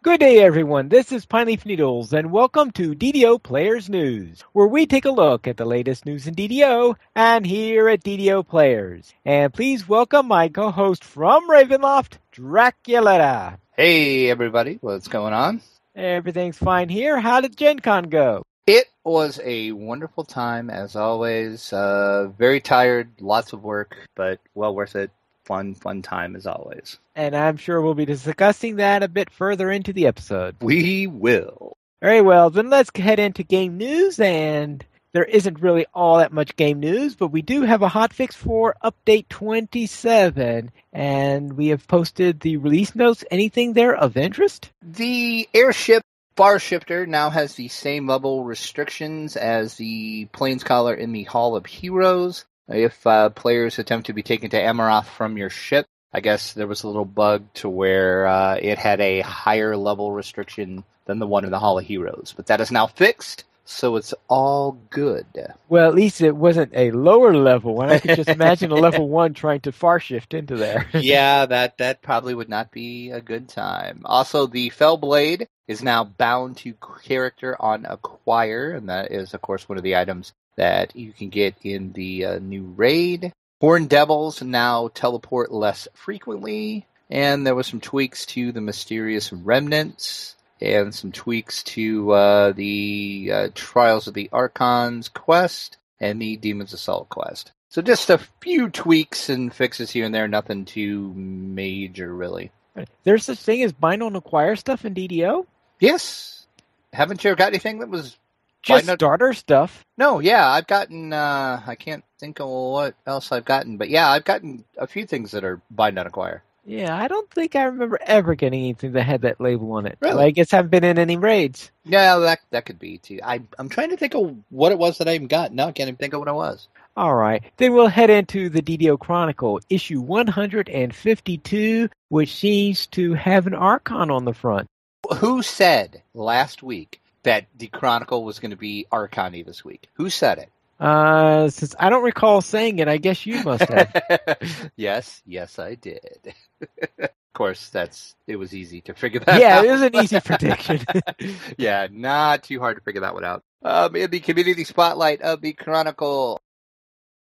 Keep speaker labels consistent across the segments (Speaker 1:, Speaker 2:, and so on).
Speaker 1: Good day, everyone. This is Pineleaf Needles, and welcome to DDO Players News, where we take a look at the latest news in DDO and here at DDO Players. And please welcome my co-host from Ravenloft, Draculetta.
Speaker 2: Hey, everybody. What's going on?
Speaker 1: Everything's fine here. How did Gen Con go?
Speaker 2: It was a wonderful time, as always. Very tired, lots of work, but well worth it. Fun time, as always.
Speaker 1: And I'm sure we'll be discussing that a bit further into the episode.
Speaker 2: We will.
Speaker 1: Very well, then let's head into game news, and there isn't really all that much game news, but we do have a hotfix for Update 27, and we have posted the release notes. Anything there of interest?
Speaker 2: The airship bar shifter now has the same level restrictions as the planescaller in the Hall of Heroes. If players attempt to be taken to Amaroth from your ship, I guess there was a little bug to where it had a higher level restriction than the one in the Hall of Heroes. But that is now fixed, so it's all good.
Speaker 1: Well, at least it wasn't a lower level one. I could just imagine a level 1 trying to far shift into there.
Speaker 2: Yeah, that probably would not be a good time. Also, the Fellblade is now bound to character on Acquire, and that is, of course, one of the items that you can get in the new raid. Horn Devils now teleport less frequently, and there was some tweaks to the Mysterious Remnants, and some tweaks to the Trials of the Archons quest, and the Demon's Assault quest. So just a few tweaks and fixes here and there, nothing too major, really.
Speaker 1: There's such thing as bind on Acquire stuff in DDO?
Speaker 2: Yes. Haven't you got anything that was
Speaker 1: just starter stuff?
Speaker 2: No, yeah, I've gotten, I can't think of what else I've gotten, but yeah, I've gotten a few things that are bind on Acquire.
Speaker 1: Yeah, I don't think I remember ever getting anything that had that label on it.
Speaker 2: Really?
Speaker 1: So I guess I haven't been in any raids.
Speaker 2: Yeah, that could be, too. I'm trying to think of what it was that I even got. No, I can't even think of what it was.
Speaker 1: All right. Then we'll head into the DDO Chronicle, issue 152, which seems to have an Archon on the front.
Speaker 2: Who said last week that the Chronicle was going to be Archon-y this week? Who said it?
Speaker 1: Since I don't recall saying it, I guess you must have.
Speaker 2: Yes, I did. Of course, it was easy to figure that out.
Speaker 1: Yeah, it was an easy prediction.
Speaker 2: Yeah, not too hard to figure that one out. In the community spotlight of the Chronicle,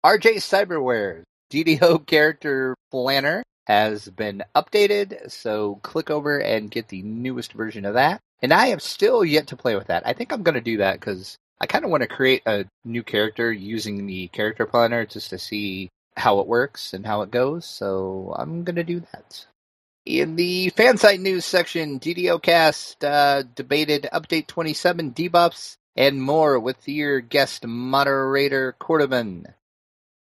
Speaker 2: RJ Cyberware's DDO character planner has been updated, so click over and get the newest version of that. And I have still yet to play with that. I think I'm going to do that because I kind of want to create a new character using the character planner just to see how it works and how it goes, so I'm going to do that. In the fansite news section, DDO Cast debated Update 27 debuffs and more with your guest moderator, Cordovan.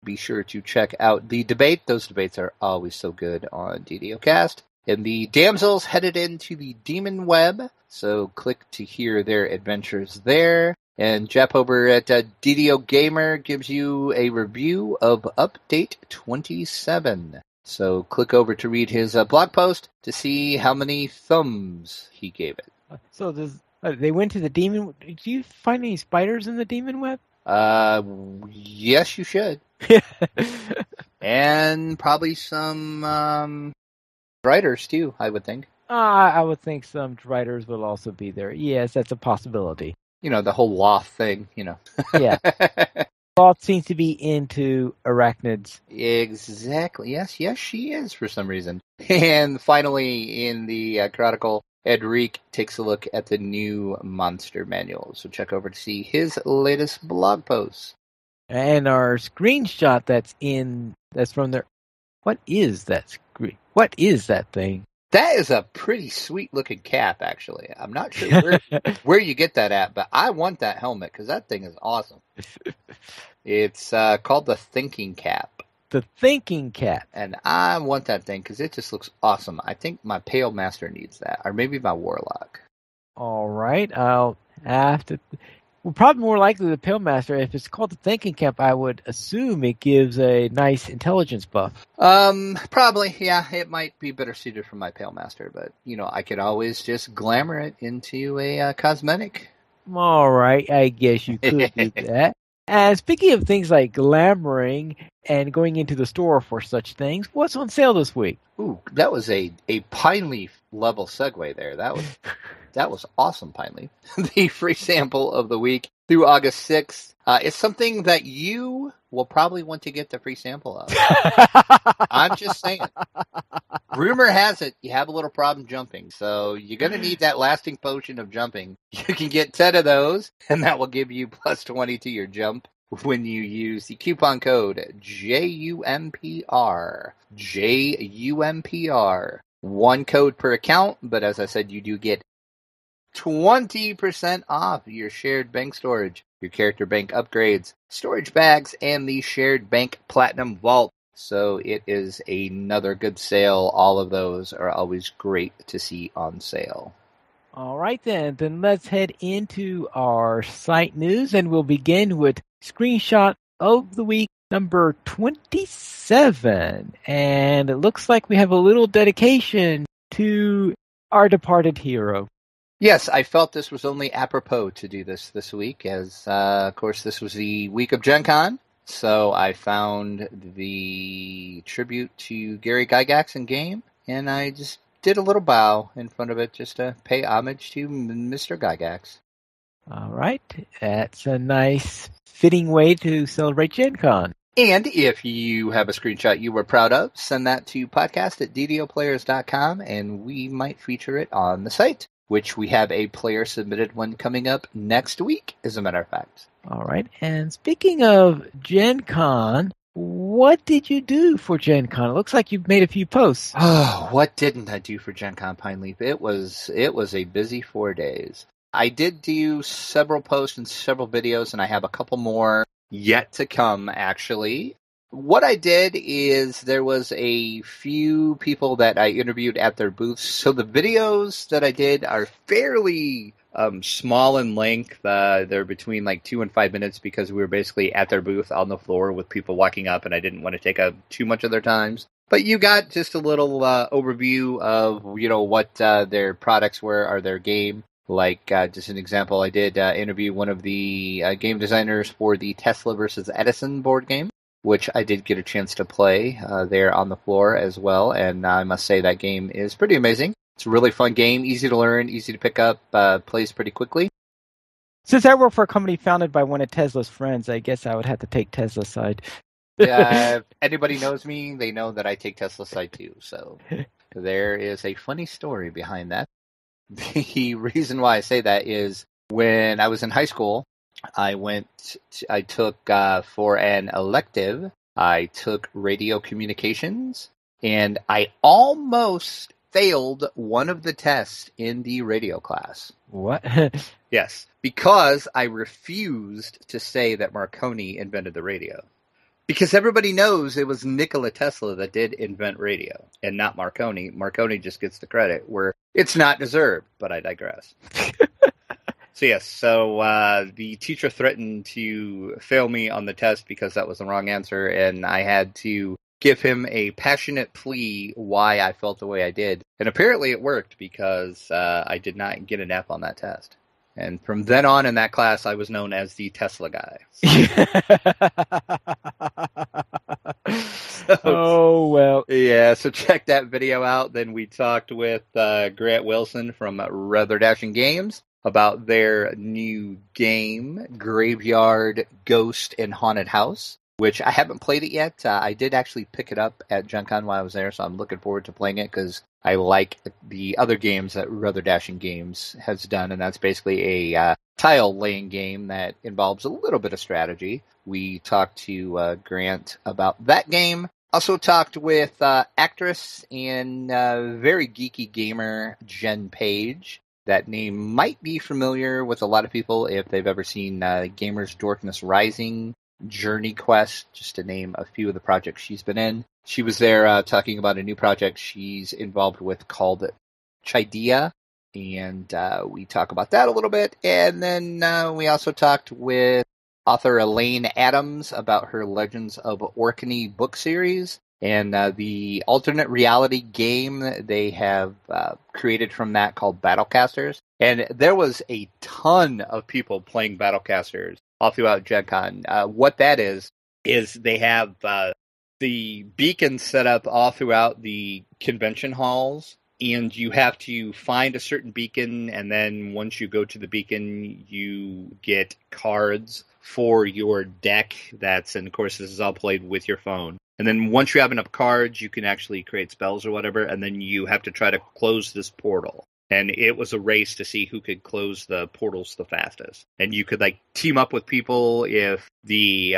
Speaker 2: Be sure to check out the debate. Those debates are always so good on DDO Cast. And the damsels headed into the Demon Web, so click to hear their adventures there. And Jeff over at DDO Gamer gives you a review of Update 27. So click over to read his blog post to see how many thumbs he gave it.
Speaker 1: So they went to the Demon. Did you find any spiders in the Demon Web?
Speaker 2: Yes, you should. And probably some writers too, I would think.
Speaker 1: I would think some writers will also be there. Yes, that's a possibility.
Speaker 2: You know, the whole Loth thing, you know.
Speaker 1: Yeah. Loth seems to be into arachnids.
Speaker 2: Exactly. Yes, she is for some reason. And finally, in the Chronicle, Edric takes a look at the new monster manual. So check over to see his latest blog post.
Speaker 1: And our screenshot that's from there. What is that screen? What is that thing?
Speaker 2: That is a pretty sweet looking cap, actually. I'm not sure where you get that at, but I want that helmet because that thing is awesome. It's called the Thinking Cap.
Speaker 1: The Thinking Cap.
Speaker 2: And I want that thing because it just looks awesome. I think my Pale Master needs that, or maybe my Warlock.
Speaker 1: All right, I'll have to. Well, probably more likely the Pale Master. If it's called the Thinking Cap, I would assume it gives a nice intelligence buff.
Speaker 2: Probably, yeah. It might be better suited for my Pale Master, but, you know, I could always just glamour it into a cosmetic.
Speaker 1: All right, I guess you could do that. And speaking of things like glamoring and going into the store for such things, what's on sale this week?
Speaker 2: Ooh, that was a Pine Leaf level segue there. That was awesome, Pinely. The free sample of the week through August 6th is something that you will probably want to get the free sample of. I'm just saying. Rumor has it you have a little problem jumping, so you're going to need that lasting potion of jumping. You can get 10 of those, and that will give you plus 20 to your jump when you use the coupon code JUMPR. JUMPR. One code per account, but as I said, you do get 20% off your shared bank storage, your character bank upgrades, storage bags, and the shared bank platinum vault. So it is another good sale. All of those are always great to see on sale.
Speaker 1: All right, then let's head into our site news, and we'll begin with screenshot of the week number 27. And it looks like we have a little dedication to our departed hero.
Speaker 2: Yes, I felt this was only apropos to do this week, as, of course, this was the week of Gen Con. So I found the tribute to Gary Gygax in game, and I just did a little bow in front of it just to pay homage to Mr. Gygax.
Speaker 1: All right. That's a nice, fitting way to celebrate Gen Con.
Speaker 2: And if you have a screenshot you were proud of, send that to podcast@ddoplayers.com, and we might feature it on the site, which we have a player-submitted one coming up next week, as a matter of fact.
Speaker 1: All right. And speaking of Gen Con, what did you do for Gen Con? It looks like you've made a few posts.
Speaker 2: Oh, what didn't I do for Gen Con, Pine Leaf? It was a busy 4 days. I did do several posts and several videos, and I have a couple more yet to come, actually. What I did is there was a few people that I interviewed at their booths. So the videos that I did are fairly small in length. They're between like 2 and 5 minutes because we were basically at their booth on the floor with people walking up, and I didn't want to take up too much of their times. But you got just a little overview of, what their products were or their game. Like, just an example, I did interview one of the game designers for the Tesla versus Edison board game, which I did get a chance to play there on the floor as well. And I must say that game is pretty amazing. It's a really fun game, easy to learn, easy to pick up, plays pretty quickly.
Speaker 1: Since I work for a company founded by one of Tesla's friends, I guess I would have to take Tesla's side.
Speaker 2: If anybody knows me, they know that I take Tesla's side too. So there is a funny story behind that. The reason why I say that is when I was in high school, I took for an elective, I took radio communications, and I almost failed one of the tests in the radio class.
Speaker 1: What?
Speaker 2: Yes, because I refused to say that Marconi invented the radio. Because everybody knows it was Nikola Tesla that did invent radio, and not Marconi. Marconi just gets the credit where it's not deserved, but I digress. So the teacher threatened to fail me on the test because that was the wrong answer, and I had to give him a passionate plea why I felt the way I did. And apparently it worked because I did not get an F on that test. And from then on in that class, I was known as the Tesla guy.
Speaker 1: Oh, well.
Speaker 2: Yeah, so check that video out. Then we talked with Grant Wilson from Rather Dashing Games about their new game, Graveyard Ghost and Haunted House, which I haven't played it yet. I did actually pick it up at Gen Con while I was there, so I'm looking forward to playing it because I like the other games that Rather Dashing Games has done, and that's basically a tile-laying game that involves a little bit of strategy. We talked to Grant about that game. Also talked with actress and very geeky gamer Jen Page. That name might be familiar with a lot of people if they've ever seen Gamers Darkness Rising, Journey Quest, just to name a few of the projects she's been in. She was there talking about a new project she's involved with called Chidea, and we talk about that a little bit. And then we also talked with author Elaine Adams about her Legends of Orkney book series and the alternate reality game they have created from that called Battlecasters. And there was a ton of people playing Battlecasters all throughout Gen Con. What that is they have the beacons set up all throughout the convention halls and you have to find a certain beacon, and then once you go to the beacon, you get cards for your deck. And of course, this is all played with your phone. And then once you have enough cards, you can actually create spells or whatever, and then you have to try to close this portal. And it was a race to see who could close the portals the fastest. And you could like team up with people if the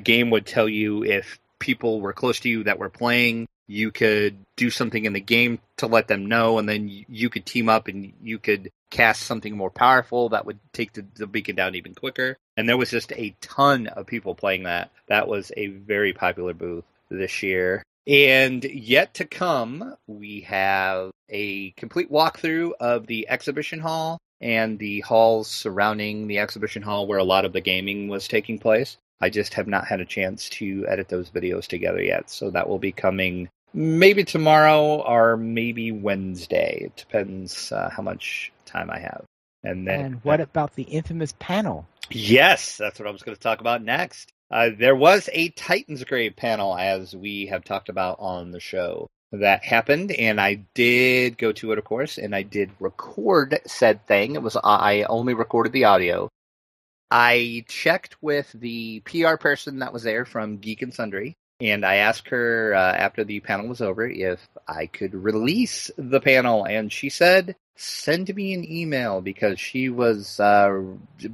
Speaker 2: game would tell you if people were close to you that were playing. You could do something in the game to let them know, and then you could team up and you could cast something more powerful that would take the beacon down even quicker. And there was just a ton of people playing that. That was a very popular booth this year. And yet to come, we have a complete walkthrough of the exhibition hall and the halls surrounding the exhibition hall where a lot of the gaming was taking place. I just have not had a chance to edit those videos together yet, so that will be coming maybe tomorrow or maybe Wednesday. It depends how much time I have.
Speaker 1: And what about the infamous panel?
Speaker 2: Yes, that's what I was going to talk about next. There was a Titan's Grave panel, as we have talked about on the show, that happened, and I did go to it, of course, and I did record said thing. I only recorded the audio. I checked with the PR person that was there from Geek and Sundry, and I asked her after the panel was over if I could release the panel, and she said, send me an email, because she was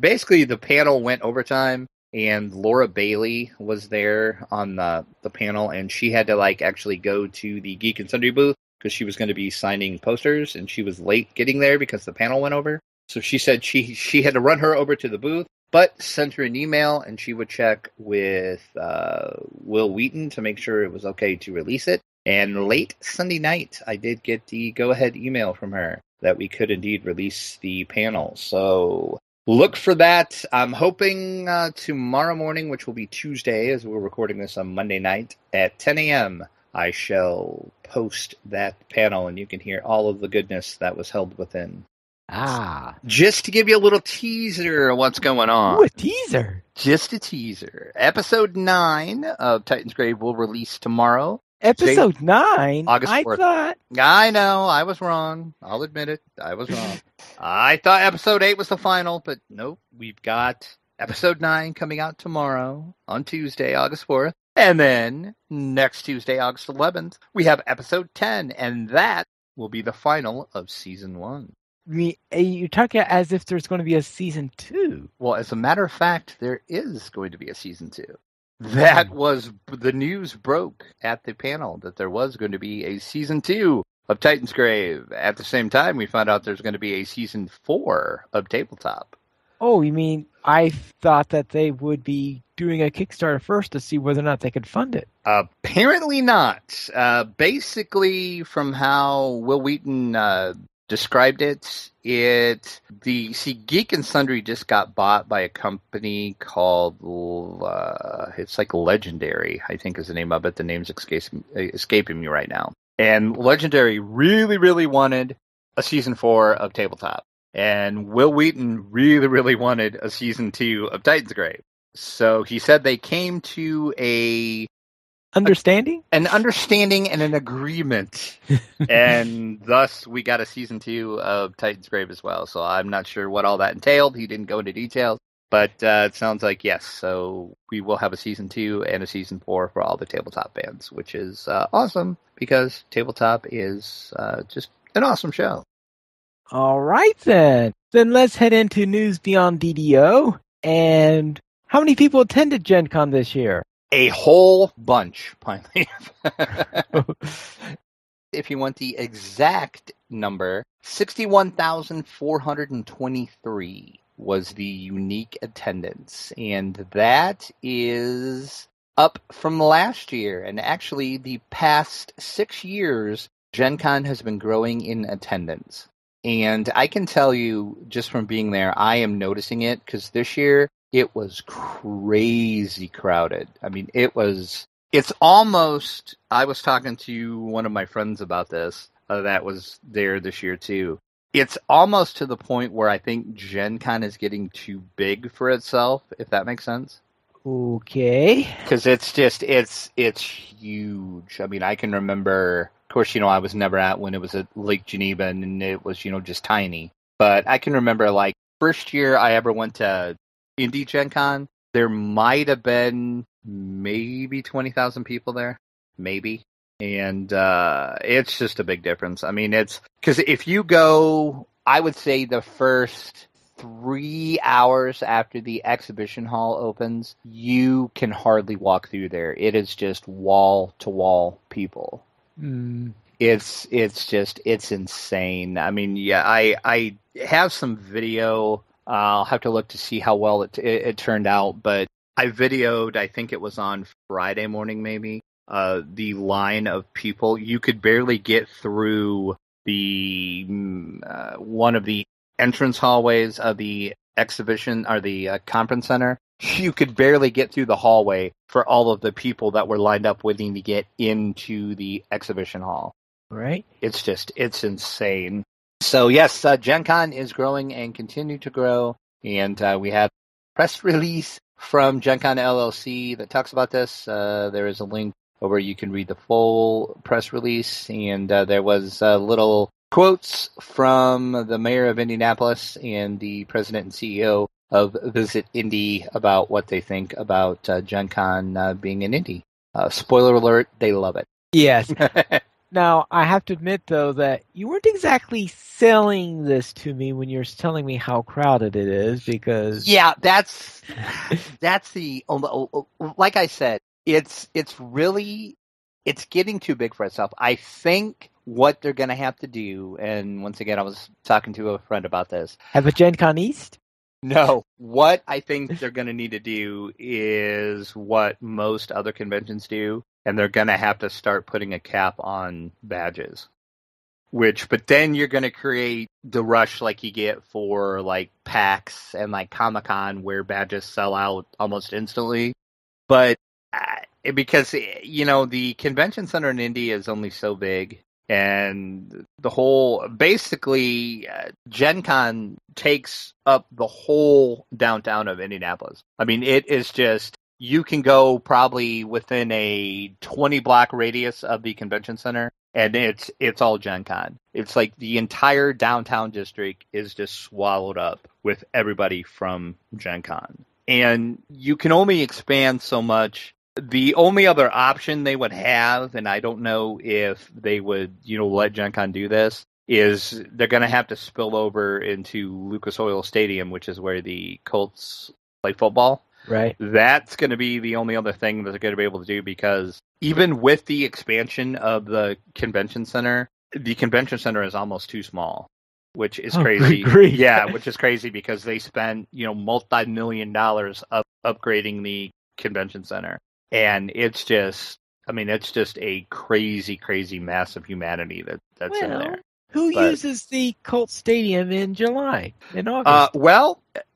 Speaker 2: basically the panel went overtime, and Laura Bailey was there on the panel, and she had to actually go to the Geek and Sundry booth because she was going to be signing posters, and she was late getting there because the panel went over. So she said she had to run her over to the booth, but sent her an email, and she would check with Will Wheaton to make sure it was okay to release it. And late Sunday night, I did get the go-ahead email from her that we could indeed release the panel. So look for that. I'm hoping tomorrow morning, which will be Tuesday, as we're recording this on Monday night, at 10 a.m., I shall post that panel, and you can hear all of the goodness that was held within. Just to give you a little teaser of what's going on.
Speaker 1: Ooh, a teaser.
Speaker 2: Just a teaser. Episode 9 of Titan's Grave will release tomorrow.
Speaker 1: Episode 9?
Speaker 2: August 4th. I know, I was wrong. I'll admit it. I was wrong. I thought episode 8 was the final, but nope. We've got episode 9 coming out tomorrow on Tuesday, August 4th. And then next Tuesday, August 11th, we have episode 10, and that will be the final of season 1.
Speaker 1: You're talking as if there's going to be a season 2.
Speaker 2: Well, as a matter of fact, there is going to be a season 2. That was the news broke at the panel, that there was going to be a season 2 of Titan's Grave. At the same time, we found out there's going to be a season 4 of Tabletop.
Speaker 1: Oh, you mean I thought that they would be doing a Kickstarter first to see whether or not they could fund it?
Speaker 2: Apparently not. Basically, from how Will Wheaton described it, Geek and Sundry just got bought by a company called it's like Legendary, I think is the name of it. The name's escaping me right now. And Legendary really, really wanted a season 4 of Tabletop. And Will Wheaton really, really wanted a season 2 of Titan's Grave. So he said they came to an understanding and an agreement. And thus we got a season 2 of Titan's Grave as well. So I'm not sure what all that entailed. He didn't go into details, but it sounds like yes. So we will have a season 2 and a season 4 for all the Tabletop fans, which is awesome because Tabletop is just an awesome show.
Speaker 1: All right, then. Then let's head into news beyond DDO. And how many people attended Gen Con this year?
Speaker 2: A whole bunch, Pine Leaf. If you want the exact number, 61,423 was the unique attendance. And that is up from last year. And actually, the past 6 years, Gen Con has been growing in attendance. And I can tell you, just from being there, I am noticing it, because this year, it was crazy crowded. I mean, it's almost, I was talking to one of my friends about this, that was there this year too. It's almost to the point where I think Gen Con is getting too big for itself, if that makes sense.
Speaker 1: Okay.
Speaker 2: Because it's huge. I mean, I can remember, of course, I was never at when it was at Lake Geneva and it was, just tiny. But I can remember, like, first year I ever went to Indie Gen Con, there might have been maybe 20,000 people there. Maybe. And it's just a big difference. I mean, it's because if you go, I would say the first 3 hours after the exhibition hall opens, you can hardly walk through there. It is just wall to wall people.
Speaker 1: Mm.
Speaker 2: It's insane. I mean, yeah, I have some video. I'll have to look to see how well it turned out, but I videoed, I think it was on Friday morning maybe, the line of people. You could barely get through the one of the entrance hallways of the exhibition or the conference center. You could barely get through the hallway for all of the people that were lined up waiting to get into the exhibition hall.
Speaker 1: Right.
Speaker 2: It's insane. So yes, Gen Con is growing and continue to grow. And we have a press release from Gen Con LLC that talks about this. There is a link where you can read the full press release. And there was little quotes from the mayor of Indianapolis and the president and CEO of Visit Indy about what they think about Gen Con being in Indy. Spoiler alert, they love it.
Speaker 1: Yes. Now, I have to admit, though, that you weren't exactly selling this to me when you're telling me how crowded it is, because...
Speaker 2: Yeah, that's the... Like I said, it's getting too big for itself. I think what they're going to have to do, and once again, I was talking to a friend about this.
Speaker 1: Have a Gen Con East?
Speaker 2: No, what I think they're going to need to do is what most other conventions do, and they're going to have to start putting a cap on badges. But then you're going to create the rush like you get for like PAX and like Comic-Con where badges sell out almost instantly. But because, the convention center in Indy is only so big. And the whole, basically, Gen Con takes up the whole downtown of Indianapolis. I mean, it is just, you can go probably within a 20-block radius of the convention center, and it's all Gen Con. It's like the entire downtown district is just swallowed up with everybody from Gen Con. And you can only expand so much. The only other option they would have, and I don't know if they would, let Gen Con do this, is they're going to have to spill over into Lucas Oil Stadium, which is where the Colts play football.
Speaker 1: Right.
Speaker 2: That's going to be the only other thing that they're going to be able to do, because even with the expansion of the convention center is almost too small, which is crazy. Yeah, which is crazy because they spent, multi-million dollars upgrading the convention center. And it's just a crazy, crazy mass of humanity that's in there.
Speaker 1: Who uses the Colt Stadium in August?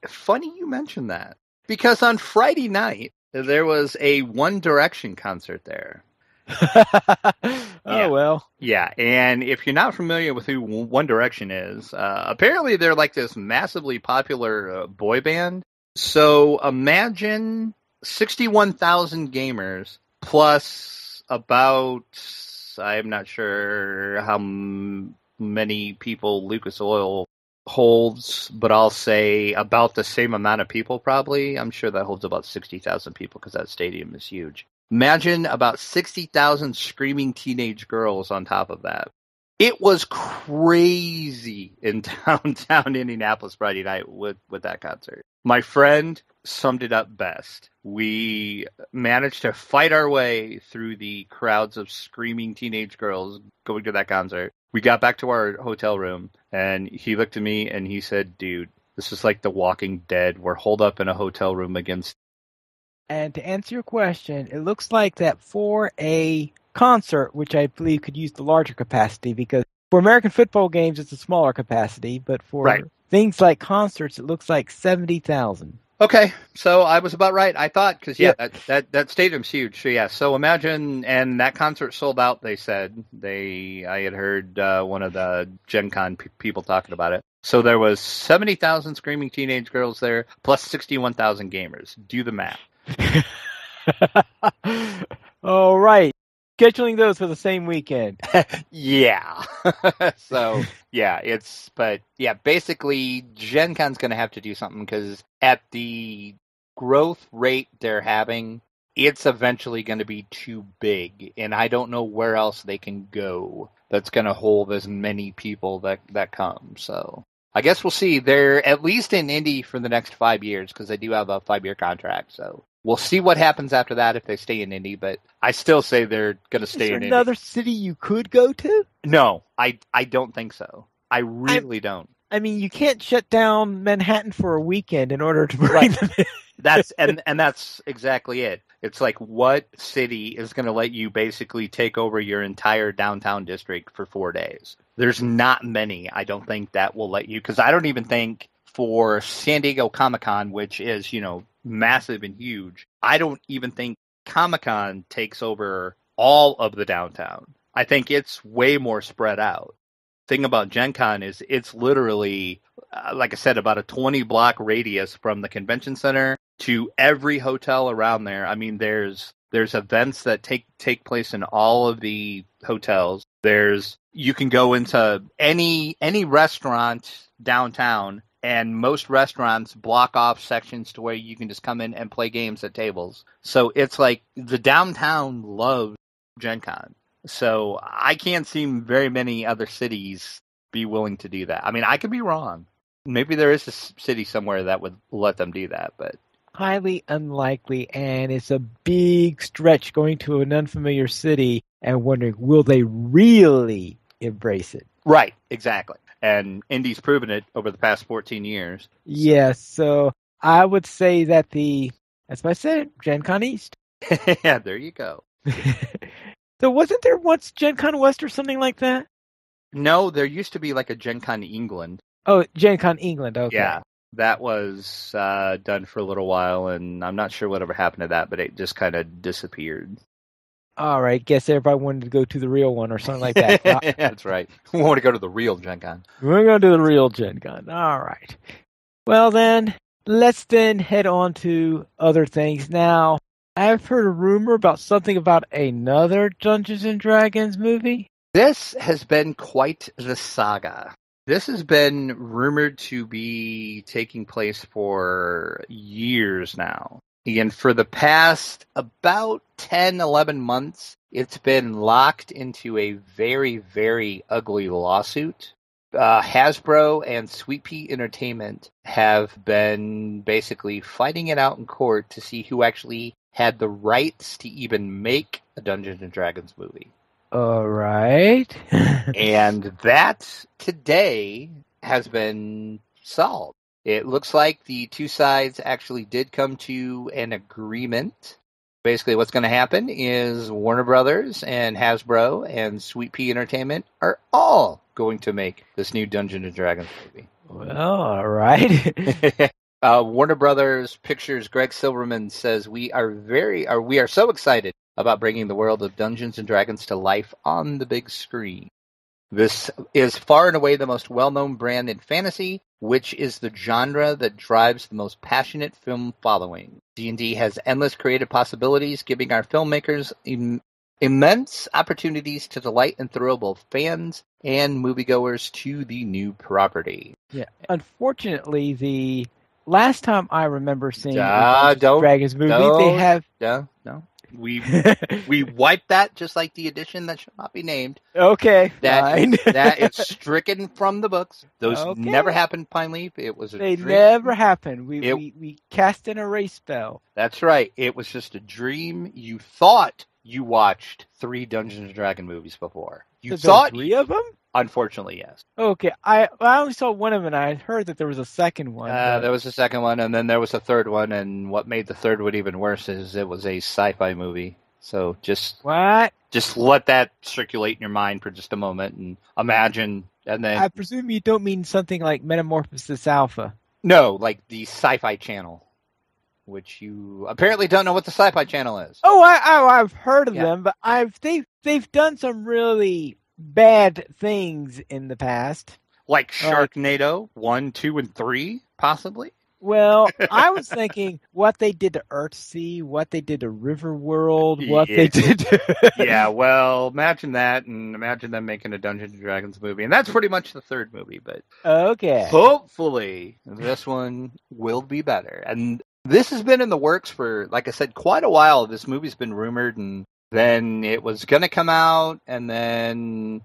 Speaker 2: Funny you mentioned that. Because on Friday night, there was a One Direction concert there.
Speaker 1: Well.
Speaker 2: Yeah, and if you're not familiar with who One Direction is, apparently they're like this massively popular boy band. So imagine 61,000 gamers plus about, I'm not sure how many people Lucas Oil holds, but I'll say about the same amount of people probably. I'm sure that holds about 60,000 people because that stadium is huge. Imagine about 60,000 screaming teenage girls on top of that. It was crazy in downtown Indianapolis Friday night with that concert. My friend summed it up best. We managed to fight our way through the crowds of screaming teenage girls going to that concert. We got back to our hotel room, and he looked at me and he said, "Dude, this is like The Walking Dead. We're holed up in a hotel room against..."
Speaker 1: And to answer your question, it looks like that for a concert, which I believe could use the larger capacity, because for American football games, it's a smaller capacity, but for things like concerts, it looks like 70,000.
Speaker 2: Okay, so I was about right. I thought, because that stadium's huge. So yeah, so imagine, and that concert sold out. They said I had heard one of the Gen Con people talking about it. So there was 70,000 screaming teenage girls there, plus 61,000 gamers. Do the math.
Speaker 1: All right. Scheduling those for the same weekend.
Speaker 2: Yeah. So, basically, Gen Con's going to have to do something because at the growth rate they're having, it's eventually going to be too big. And I don't know where else they can go that's going to hold as many people that come. So, I guess we'll see. They're at least in Indy for the next 5 years because they do have a 5-year contract. So, we'll see what happens after that if they stay in Indy, but I still say they're going to stay in Indy.
Speaker 1: Is there another city you could go to?
Speaker 2: No, I don't think so. I really don't.
Speaker 1: I mean, you can't shut down Manhattan for a weekend in order to bring them in.
Speaker 2: That's exactly it. It's like, what city is going to let you basically take over your entire downtown district for 4 days? There's not many, I don't think, that will let you, because I don't even think for San Diego Comic-Con, which is, massive and huge, I don't even think Comic-Con takes over all of the downtown. I think it's way more spread out. Thing about Gen Con is it's literally, like I said, about a 20-block radius from the convention center to every hotel around there. I mean, there's events that take place in all of the hotels. You can go into any restaurant downtown, and most restaurants block off sections to where you can just come in and play games at tables. So it's like the downtown loves Gen Con. So I can't see very many other cities be willing to do that. I mean, I could be wrong. Maybe there is a city somewhere that would let them do that, but
Speaker 1: highly unlikely, and it's a big stretch going to an unfamiliar city and wondering, will they really embrace it?
Speaker 2: Right, exactly. And Indy's proven it over the past 14 years. So.
Speaker 1: Yeah, so I would say that that's what I said, Gen Con East.
Speaker 2: Yeah, there you go.
Speaker 1: So wasn't there once Gen Con West or something like that?
Speaker 2: No, there used to be like a Gen Con England.
Speaker 1: Oh, Gen Con England, okay.
Speaker 2: Yeah, that was done for a little while, and I'm not sure whatever happened to that, but it just kind of disappeared.
Speaker 1: All right, guess everybody wanted to go to the real one or something like that.
Speaker 2: That's right. We want to go to the real Gen Con.
Speaker 1: We're going to do the real Gen Con. All right. Well then, let's then head on to other things. Now, I've heard a rumor about something about another Dungeons & Dragons movie.
Speaker 2: This has been quite the saga. This has been rumored to be taking place for years now. And for the past about 10, 11 months, it's been locked into a very, very ugly lawsuit. Hasbro and Sweet Pea Entertainment have been basically fighting it out in court to see who actually had the rights to even make a Dungeons & Dragons movie.
Speaker 1: All right.
Speaker 2: And that today has been solved. It looks like the two sides actually did come to an agreement. Basically, what's going to happen is Warner Brothers and Hasbro and Sweet Pea Entertainment are all going to make this new Dungeons & Dragons movie.
Speaker 1: Well, all right.
Speaker 2: Warner Brothers Pictures' Greg Silverman says we are so excited about bringing the world of Dungeons & Dragons to life on the big screen. This is far and away the most well-known brand in fantasy, which is the genre that drives the most passionate film following. D&D has endless creative possibilities, giving our filmmakers immense opportunities to delight and thrill both fans and moviegoers to the new property.
Speaker 1: Yeah, unfortunately, the last time I remember seeing a Dragons movie, they have...
Speaker 2: No. We wiped that just like the edition that should not be named.
Speaker 1: Okay,
Speaker 2: that is stricken from the books. Those never happened, Pine Leaf. It was a dream.
Speaker 1: They never happened. We cast an erase spell.
Speaker 2: That's right. It was just a dream. You thought you watched 3 Dungeons & Dragons movies before. You thought
Speaker 1: 3 of them?
Speaker 2: Unfortunately, yes.
Speaker 1: Okay, I only saw one of them, and I heard that there was a second one.
Speaker 2: There was a second one, and then there was a third one, and what made the third one even worse is it was a sci-fi movie. So just let that circulate in your mind for just a moment and imagine. And then
Speaker 1: I presume you don't mean something like Metamorphosis Alpha.
Speaker 2: No, like the Sci-Fi Channel, which you apparently don't know what the Sci-Fi Channel is.
Speaker 1: Oh, I've heard of them, but they've done some really bad things in the past.
Speaker 2: Like Sharknado 1, 2, and 3, possibly?
Speaker 1: Well, I was thinking what they did to Earthsea, what they did to Riverworld, what they
Speaker 2: Yeah.
Speaker 1: did to...
Speaker 2: Yeah, well, imagine that, and imagine them making a Dungeons and Dragons movie, and that's pretty much the third movie. But
Speaker 1: Okay.
Speaker 2: hopefully, this one will be better. And this has been in the works for, like I said, quite a while. This movie's been rumored, and then it was going to come out, and then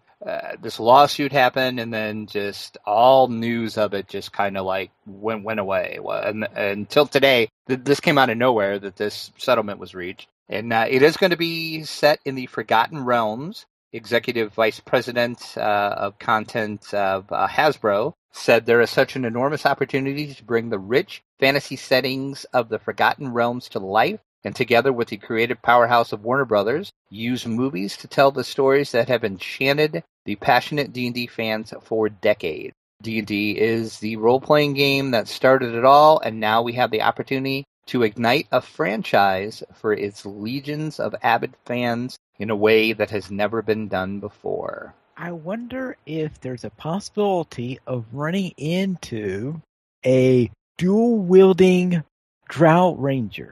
Speaker 2: this lawsuit happened, and then just all news of it just kind of like went away. Well, and until today, this came out of nowhere that this settlement was reached. And it is going to be set in the Forgotten Realms. Executive Vice President of Content of Hasbro said there is such an enormous opportunity to bring the rich fantasy settings of the Forgotten Realms to life, and together with the creative powerhouse of Warner Brothers, use movies to tell the stories that have enchanted the passionate D&D fans for decades. D&D is the role-playing game that started it all, and now we have the opportunity to ignite a franchise for its legions of avid fans in a way that has never been done before.
Speaker 1: I wonder if there's a possibility of running into a dual-wielding Drow Ranger.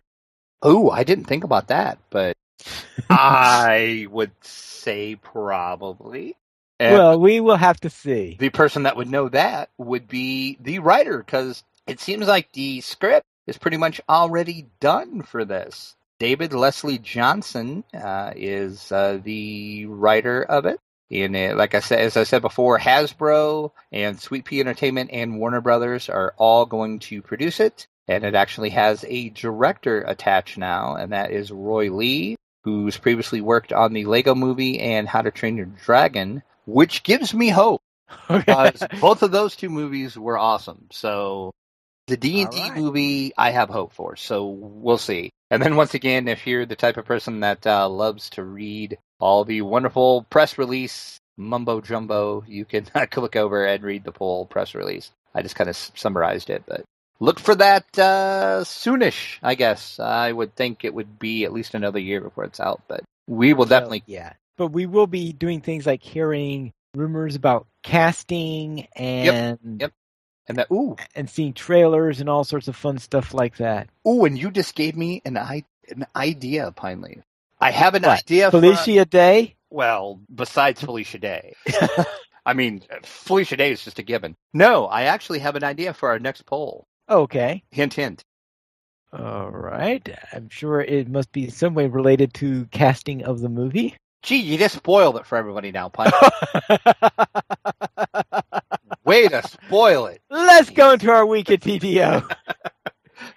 Speaker 2: Oh, I didn't think about that, but I would say probably. And
Speaker 1: well, we will have to see.
Speaker 2: The person that would know that would be the writer, because it seems like the script is pretty much already done for this. David Leslie Johnson is the writer of it. And like I said, as I said before, Hasbro and Sweet Pea Entertainment and Warner Brothers are all going to produce it. And it actually has a director attached now, and that is Roy Lee, who's previously worked on the Lego Movie and How to Train Your Dragon, which gives me hope. Because both of those two movies were awesome. So the D&D movie, I have hope for. So we'll see. And then once again, if you're the type of person that loves to read all the wonderful press release mumbo jumbo, you can look over and read the full press release. I just kind of summarized it, but look for that soonish, I guess. I would think it would be at least another year before it's out, but we will definitely...
Speaker 1: Yeah, but we will be doing things like hearing rumors about casting and...
Speaker 2: Yep. And
Speaker 1: and seeing trailers and all sorts of fun stuff like that.
Speaker 2: Ooh, and you just gave me an idea, Pine Leaf. I have an idea
Speaker 1: Felicia Day?
Speaker 2: Well, besides Felicia Day. I mean, Felicia Day is just a given. No, I actually have an idea for our next poll.
Speaker 1: Okay.
Speaker 2: Hint, hint.
Speaker 1: All right. I'm sure it must be some way related to casting of the movie.
Speaker 2: Gee, you just spoiled it for everybody now, Pine. Way to spoil it.
Speaker 1: Let's go into our week at DDO.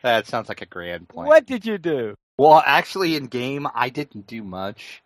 Speaker 2: That sounds like a grand plan.
Speaker 1: What did you do?
Speaker 2: Well, actually, in game, I didn't do much.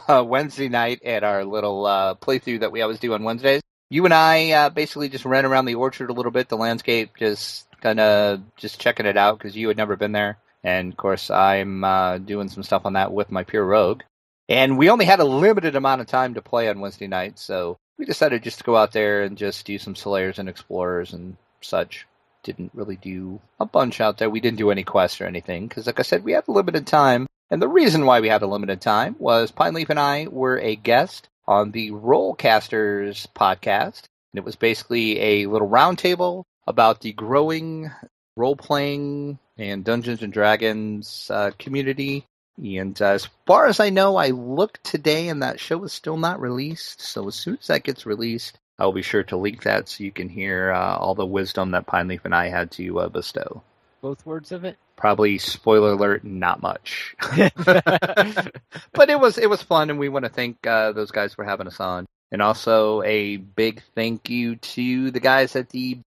Speaker 2: Wednesday night at our little playthrough that we always do on Wednesdays, you and I basically just ran around the orchard a little bit, the landscape, just kind of just checking it out because you had never been there. And, of course, I'm doing some stuff on that with my pure rogue. And we only had a limited amount of time to play on Wednesday night, so we decided just to go out there and just do some Slayers and Explorers and such. Didn't really do a bunch out there. We didn't do any quests or anything, because like I said, we had a limited time. And the reason why we had a limited time was Pine Leaf and I were a guest on the Rollcasters podcast. And it was basically a little roundtable about the growing role-playing and Dungeons and Dragons community. And as far as I know, I looked today and that show is still not released. So as soon as that gets released, I'll be sure to link that so you can hear all the wisdom that Pine Leaf and I had to bestow.
Speaker 1: Both words of it?
Speaker 2: Probably, spoiler alert, not much. But it was fun, and we want to thank those guys for having us on. And also a big thank you to the guys at the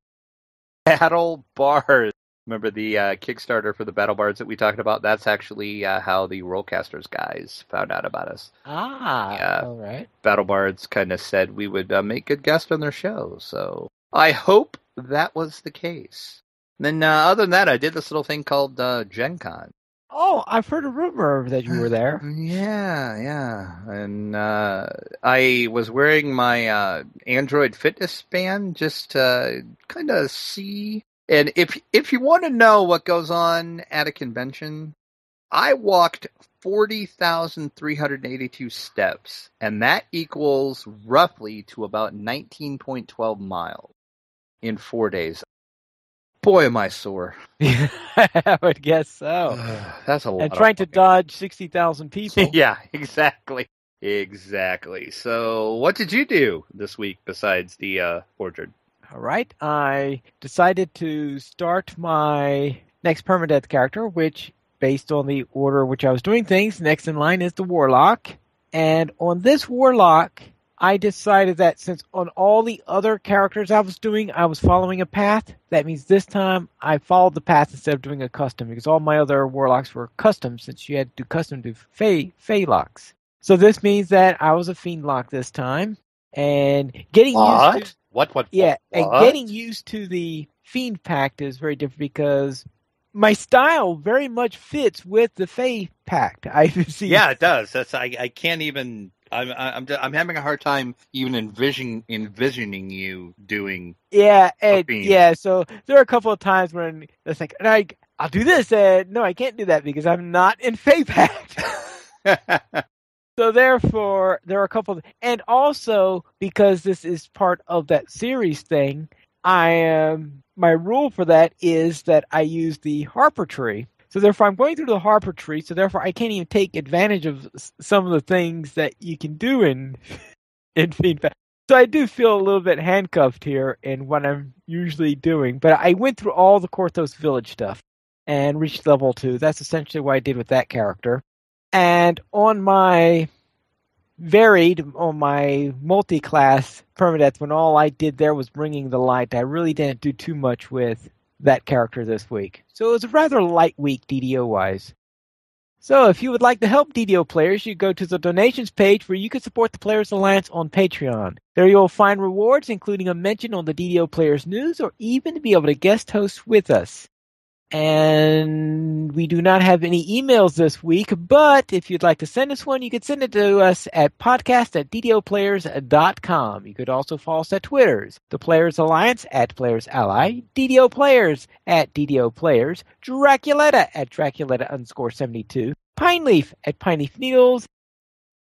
Speaker 2: Battle Bars. Remember the Kickstarter for the Battle Bards that we talked about? That's actually how the Rollcasters guys found out about us.
Speaker 1: All right.
Speaker 2: Battle Bards kind of said we would make good guests on their show. So I hope that was the case. And then other than that, I did this little thing called Gen Con.
Speaker 1: Oh, I've heard a rumor that you were there.
Speaker 2: Yeah. And I was wearing my Android fitness band just to kind of see. And if you want to know what goes on at a convention, I walked 40,382 steps, and that equals roughly to about 19.12 miles in 4 days. Boy, am I sore.
Speaker 1: I would guess so.
Speaker 2: That's a lot.
Speaker 1: And trying to dodge 60,000 people.
Speaker 2: Yeah, exactly. Exactly. So, what did you do this week besides the orchard?
Speaker 1: All right. I decided to start my next permadeath character, which, based on the order which I was doing things, next in line is the Warlock. And on this Warlock, I decided that since on all the other characters I was doing, I was following a path, that means this time I followed the path instead of doing a custom, because all my other Warlocks were custom, since you had to do custom to Fey locks. So this means that I was a Fiend lock this time, and getting used to...
Speaker 2: What?
Speaker 1: Yeah, and getting used to the Fiend pact is very different because my style very much fits with the Fey pact. I see.
Speaker 2: Yeah, it does. That's I can't even. I'm having a hard time even envisioning you doing.
Speaker 1: Yeah, and yeah. So there are a couple of times when it's like, I'll do this, and no, I can't do that because I'm not in Fey pact. So therefore, there are a couple, and also because this is part of that series thing, my rule for that is that I use the Harper tree. So therefore, I'm going through the Harper tree. So therefore, I can't even take advantage of some of the things that you can do in Fiend. So I do feel a little bit handcuffed here in what I'm usually doing. But I went through all the Korthos Village stuff and reached level 2. That's essentially what I did with that character. And on my multi-class permadeath, when all I did there was bringing the light, I really didn't do too much with that character this week. So it was a rather light week DDO-wise. So if you would like to help DDO players, you go to the donations page where you can support the Players Alliance on Patreon. There you'll find rewards, including a mention on the DDO Players News, or even to be able to guest host with us. And we do not have any emails this week, but if you'd like to send us one, you can send it to us at podcast@ddoplayers.com. You could also follow us at Twitters, the Players Alliance @Players Ally, DDO Players @DDO Players, Draculetta @Draculetta_72, Pineleaf @Pineleaf Needles.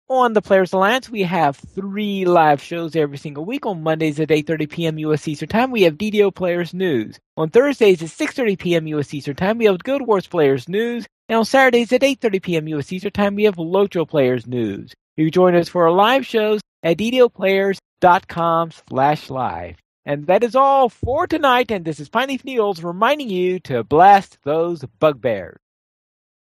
Speaker 1: On the Players Alliance, we have 3 live shows every single week. On Mondays at 8:30 p.m. U.S. Eastern Time, we have DDO Players News. On Thursdays at 6:30 p.m. U.S. Eastern Time, we have Guild Wars Players News. And on Saturdays at 8:30 p.m. U.S. Eastern Time, we have Locho Players News. You can join us for our live shows at ddoplayers.com/live. And that is all for tonight, and this is Pineleaf Needles reminding you to blast those bugbears.